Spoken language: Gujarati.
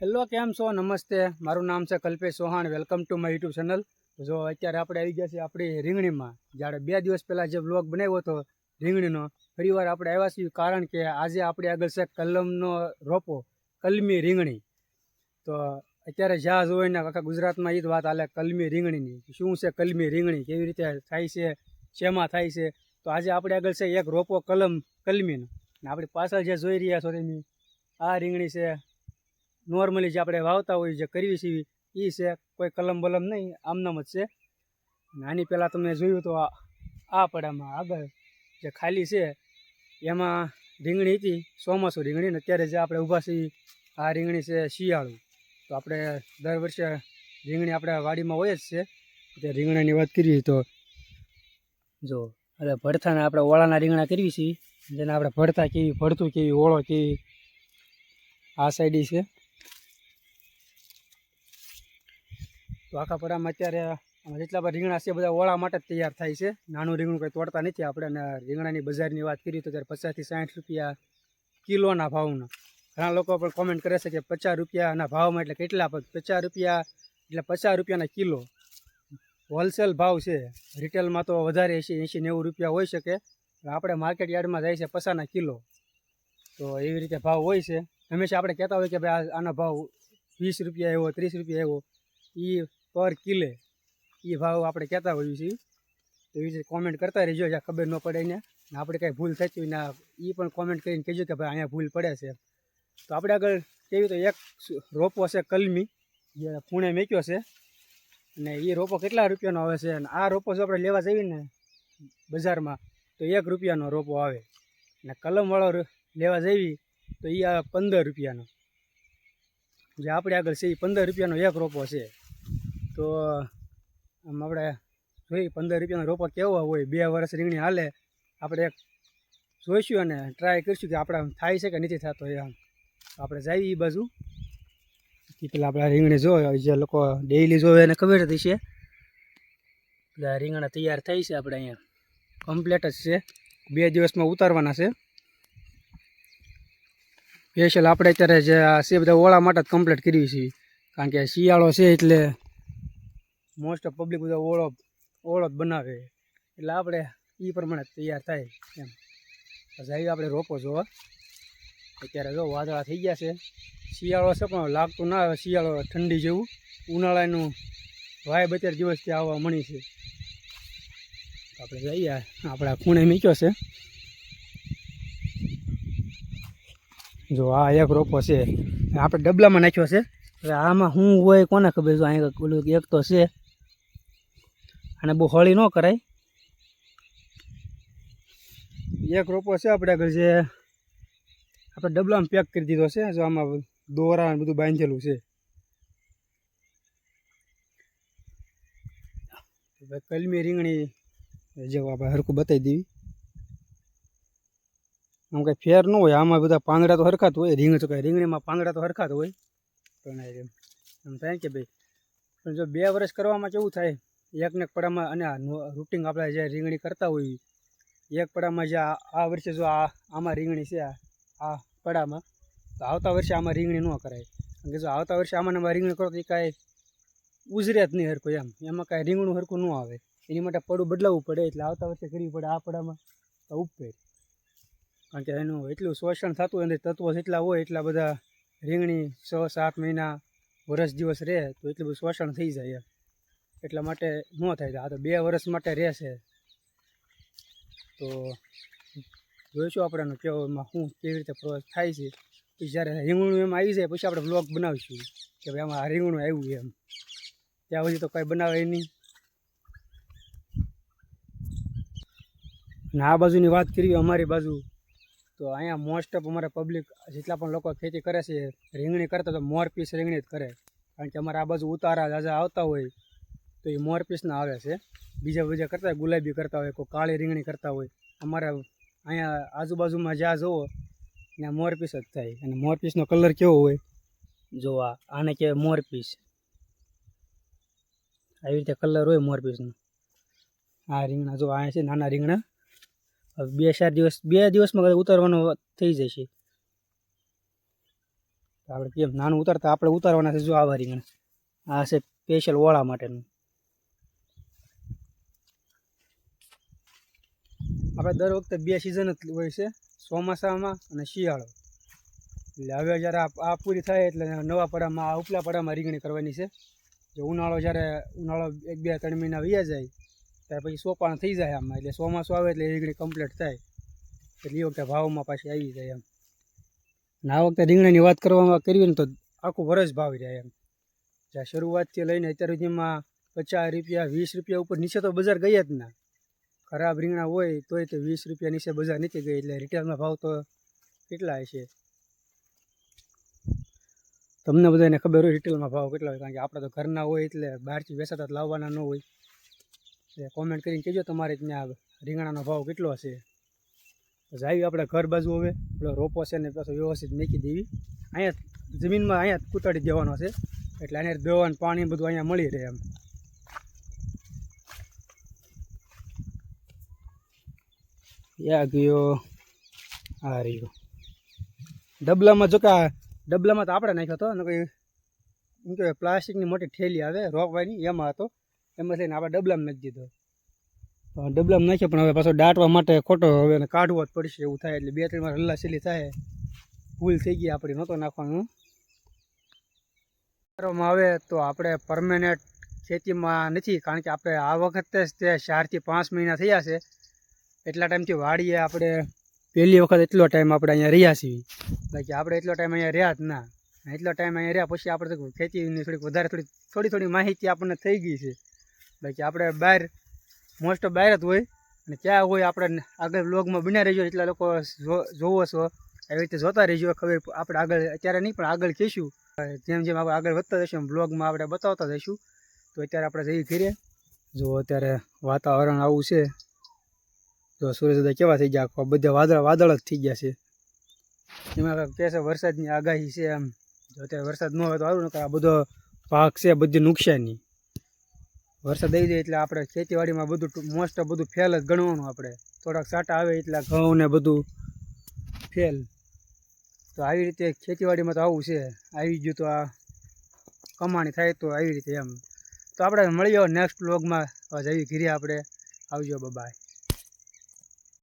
હેલો, કેમ છો? નમસ્તે, મારું નામ છે Kalpesh Chauhan. Welcome to my YouTube channel. જો અત્યારે આપણે આવી ગયા છીએ આપણી રીંગણીમાં. જ્યારે 2 દિવસ પહેલાં જે વ્લોગ બનાવ્યો હતો રીંગણીનો, ફરીવાર આપણે આવ્યા છીએ કારણ કે આજે આપણી આગળ છે કલમનો રોપો, કલમી રીંગણી. તો અત્યારે જ્યાં જોઈ ને આખા ગુજરાતમાં એ જ વાત હાલે કલમી રીંગણીની. શું છે કલમી રીંગણી, કેવી રીતે થાય છે, શેમાં થાય છે? તો આજે આપણે આગળ છે એક રોપો કલમીનો. ને આપણી પાછળ જે જોઈ રહ્યા છો તમે, આ રીંગણી છે. નોર્મલી જે આપણે વાવતા હોય, જે કરવી છે એ છે, કોઈ કલમ બલમ નહીં, આમનામ જ છે. અને આની પહેલાં તમે જોયું તો આ પડામાં આગળ જે ખાલી છે એમાં રીંગણી હતી, ચોમાસું રીંગણી. ને અત્યારે જે આપણે ઊભા છીએ આ રીંગણી છે શિયાળું. તો આપણે દર વર્ષે રીંગણી આપણે વાડીમાં હોય જ છે. તે રીંગણાની વાત કરીએ તો જો એટલે ભડથાને આપણે ઓળાના રીંગણા કરવી છીએ, જેને આપણે ભડથા કેવી, ભડથું કેવી, ઓળો કેવી. આ સાઈડ છે. તો આખા પડામાં અત્યારે જેટલા બધા રીંગણા છે બધા ઓળા માટે જ તૈયાર થાય છે. નાનું રીંગણું કંઈ તોડતા નથી આપણે. અને રીંગણાની બજારની વાત કરીએ તો ત્યારે 50 થી 60 રૂપિયા કિલોના ભાવના. ઘણા લોકો પણ કોમેન્ટ કરે છે કે 50 રૂપિયાના ભાવમાં એટલે કેટલા? 50 રૂપિયા એટલે 50 રૂપિયાના કિલો હોલસેલ ભાવ છે. રિટેલમાં તો વધારે 80-90 રૂપિયા હોઈ શકે. આપણે માર્કેટ યાર્ડમાં જાય છે 50ના કિલો. તો એવી રીતે ભાવ હોય છે. હંમેશા આપણે કહેતા હોય કે ભાઈ આનો ભાવ 20 રૂપિયા એવો, 30 રૂપિયા એવો, એ પર કિલે એ ભાવ આપણે કહેતા હોઈએ છીએ. તો એવી રીતે કોમેન્ટ કરતા રહીજો, જ્યાં ખબર ન પડે ને આપણે કાંઈ ભૂલ થતી હોય ને એ પણ કોમેન્ટ કરીને કહેજો કે ભાઈ અહીંયા ભૂલ પડે છે. તો આપણે આગળ કેવી તો એક રોપો છે કલમી, જે પુણે મેક્યો છે. અને એ રોપો કેટલા રૂપિયાનો આવે છે? અને આ રોપો જો આપણે લેવા જઈએ ને બજારમાં તો 1 રૂપિયાનો રોપો આવે. અને કલમવાળો લેવા જઈએ તો એ આવે 15 રૂપિયાનો. જે આપણે આગળ છે એ 15 રૂપિયાનો એક રોપો છે. તો આમ આપણે જોઈએ 15 રૂપિયાનો રોપો કેવો હોય, 2 વર્ષ રીંગણી હાલે. આપણે એક જોઈશું અને ટ્રાય કરીશું કે આપણે થાય છે કે નથી થતો. એમ આપણે જઈએ એ બાજુ. એ પેલા આપણે રીંગણી જોવે, જે લોકો ડેઈલી જોવે એને ખબર જ છે. એટલે રીંગણા તૈયાર થઈ છે આપણે અહીંયા, કમ્પ્લીટ જ છે. 2 દિવસમાં ઉતારવાના છે. સ્પેશિયલ આપણે અત્યારે જે છે બધા ઓળા માટે જ કમ્પ્લીટ કરવી છીએ, કારણ કે શિયાળો છે એટલે મોસ્ટ ઓફ પબ્લિક બધા ઓળો જ બનાવે. એટલે આપણે એ પ્રમાણે તૈયાર થાય એમ. પછી આપણે રોપો જોવા. અત્યારે જો વાદળા થઈ ગયા છે. શિયાળો છે પણ લાગતું ના આવે શિયાળો ઠંડી જેવું. ઉનાળાનું વાય 2 દિવસથી આવવા મળી છે. આપણે જઈએ, આપણા ખૂણે મૂક્યો છે. જો આ એક રોપો છે, આપણે ડબલામાં નાખ્યો છે. હવે આમાં શું હોય કોને ખબર? જો અહીંયા ઓલું એક તો છે, અને બહુ હળી ન કરાય. એક રોપો છે આપણે આગળ, જે આપણે ડબલામાં પેક કરી દીધો છે. જો આમાં દોરા બધું બાંધેલું છે. કલમી રીંગણી જેવું આપણે હરખું બતાવી દેવી. આમ કંઈ ફેર ન હોય, આમાં બધા પાંદડા તો હરખા જ હોય. રીંગણીમાં પાંદડા તો હરખા જ હોય. પણ એમ થાય કે ભાઈ, પણ જો 2 વર્ષ કરવામાં કેવું થાય, એકને એક પડામાં. અને રૂટિંગ આપણે જે રીંગણી કરતા હોઈએ, એક પડામાં જે આ વર્ષે જો આમાં રીંગણી છે આ પડામાં, તો આવતા વર્ષે આમાં રીંગણી ન કરાય. કારણ કે જો આવતા વર્ષે આમાં રીંગણી કરો તો એ કાંઈ ઉજરે જ નહીં હરખું. એમાં કાંઈ રીંગણું હરખું ન આવે. એની માટે પડું બદલાવવું પડે. એટલે આવતા વર્ષે કરવી પડે આ પડામાં તો ઉપર. કારણ કે એનું એટલું શોષણ થતું હોય, અંદર તત્વો જેટલા હોય એટલા બધા રીંગણી 6-7 મહિના, વર્ષ દિવસ રહે તો એટલું બધું શોષણ થઈ જાય. એટલા માટે ન થાય. આ તો 2 વર્ષ માટે રહેશે. તો જોઈશું આપણે કેવો એમાં શું કેવી રીતે થાય છે. પછી જ્યારે રીંગણું એમાં આવી જાય પછી આપણે બ્લોગ બનાવીશું કે ભાઈ આમાં રીંગણું આવ્યું એમ. ત્યાં સુધી તો કંઈ બનાવે નહીં. અને આ બાજુની વાત કરીએ અમારી બાજુ, તો અહીંયા મોસ્ટ ઓફ અમારા પબ્લિક જેટલા પણ લોકો ખેતી કરે છે રીંગણી કરતા તો મોરપીસ રીંગણી જ કરે. કારણ કે અમારે આ બાજુ ઉતારા જાજા આવતા હોય તો એ મોરપીસના આવે છે. બીજા કરતા હોય, ગુલાબી કરતા હોય, કોઈ કાળી રીંગણી કરતા હોય. અમારા અહીંયા આજુબાજુમાં જ્યાં જુઓ ત્યાં મોરપીસ જ થાય. અને મોરપીસનો કલર કેવો હોય જો આને કહેવાય મોરપીસ. આવી રીતે કલર હોય મોરપીસનો. આ રીંગણા જો અહીંયા છે નાના રીંગણા. હવે 2-4 દિવસમાં ઉતારવાનો થઈ જશે. તો આપણે કેમ નાનું ઉતારતા આપણે ઉતારવાના છે. જો આવા રીંગણ આ છે સ્પેશિયલ ઓળા માટેનું. આપણે દર વખતે 2 સિઝન જ હોય છે, ચોમાસામાં અને શિયાળો. એટલે હવે જ્યારે આ પૂરી થાય એટલે નવા પડામાં આ ઉપલા પડામાં રીંગણી કરવાની છે. જો ઉનાળો 1-2-3 મહિના વયા જાય ત્યાર પછી સોપાણ થઈ જાય આમાં, એટલે ચોમાસું આવે એટલે રીંગણી કમ્પ્લીટ થાય એટલે એ વખતે ભાવમાં પાછી આવી જાય એમ. અને આ વખતે રીંગણાની વાત કરવી ને તો આખું વરસ ભાવ રહે એમ. જ્યાં શરૂઆતથી લઈને અત્યાર સુધીમાં 50 રૂપિયા 20 રૂપિયા ઉપર નીચે તો બજાર ગઈ જ ના. ખરાબ રીંગણા હોય તોય તો 20 રૂપિયા નીચે બજાર નથી ગઈ. એટલે રિટેલમાં ભાવ તો કેટલા હશે તમને બધાને ખબર હોય રિટેલમાં ભાવ કેટલા હોય, કારણ કે આપણે તો ઘરના હોય એટલે બહારથી વેચાતા લાવવાના ન હોય. એટલે કોમેન્ટ કરીને કહેજો તમારે ત્યાં રીંગણાનો ભાવ કેટલો હશે. જાવી આપણે ઘર બાજુ. હવે પેલો રોપો છે ને પાછો વ્યવસ્થિત મૂકી દેવી. અહીંયા જમીનમાં અહીંયા કૂટાડી દેવાનો છે એટલે અહીંયા દવા પાણી બધું અહીંયા મળી રહે એમ. યા ગયો આ રહ્યો ડબલામાં. જો કે ડબલામાં તો આપણે નાખ્યો હતો ને, કંઈ એમ કે પ્લાસ્ટિકની મોટી થેલી આવે રોપવાની એમાં હતો, એમાં થઈને આપણે ડબલામાં નાખી દીધો. ડબલામાં નાખ્યો પણ હવે પાછો દાટવા માટે ખોટો હવે એને કાઢવો જ પડશે એવું થાય. એટલે 2-3 વાર હલ્લા સેલી થાય. ભૂલ થઈ ગઈ આપણી, નહોતો નાખવાનું. આવે તો આપણે પરમેનન્ટ ખેતીમાં નથી, કારણ કે આપણે આ વખતે જ તે 4 થી 5 મહિના થયા છે. એટલા ટાઈમથી વાડીએ આપણે પહેલી વખત એટલો ટાઈમ આપણે અહીંયા રહ્યા છીએ. બાકી આપણે એટલો ટાઈમ અહીંયા રહ્યા જ ના. એટલો ટાઈમ અહીંયા રહ્યા પછી આપણે તો ખેતીની થોડી માહિતી આપણને થઈ ગઈ છે. બાકી આપણે બહાર મોસ્ટ ઓફ બહાર જ હોય અને ક્યાં હોય આપણે આગળ વ્લોગમાં બન્યા રહેજો. એટલા લોકો જોવો છો એવી રીતે જોતા રહેજો. ખબર આપણે આગળ અત્યારે નહીં પણ આગળ કહીશું, જેમ જેમ આપણે આગળ વધતા જઈશું બ્લોગમાં આપણે બતાવતા જઈશું. તો અત્યારે આપણે જઈએ ઘરે. જો અત્યારે વાતાવરણ આવું છે, જો સૂર્યદાદા કેવા થઈ ગયા, બધા વાદળ જ થઈ ગયા છે. એમાં કહે છે વરસાદની આગાહી છે એમ. જો અત્યારે વરસાદ ન હોય તો સારું, નકર આ બધો પાક છે બધી નુકસાની. વરસાદ આવી જાય એટલે આપણે ખેતીવાડીમાં બધું મોસ્ટ ઓફ બધું ફેલ જ ગણવાનું. આપણે થોડાક સાટા આવે એટલે ઘઉં ને બધું ફેલ. તો આવી રીતે ખેતીવાડીમાં તો આવું છે. આવી ગયું તો આ કમાણી થાય તો આવી રીતે એમ. તો આપણે મળીએ નેક્સ્ટ વ્લોગમાં. જઈએ ઘીરે આપણે. આવજો, બાય.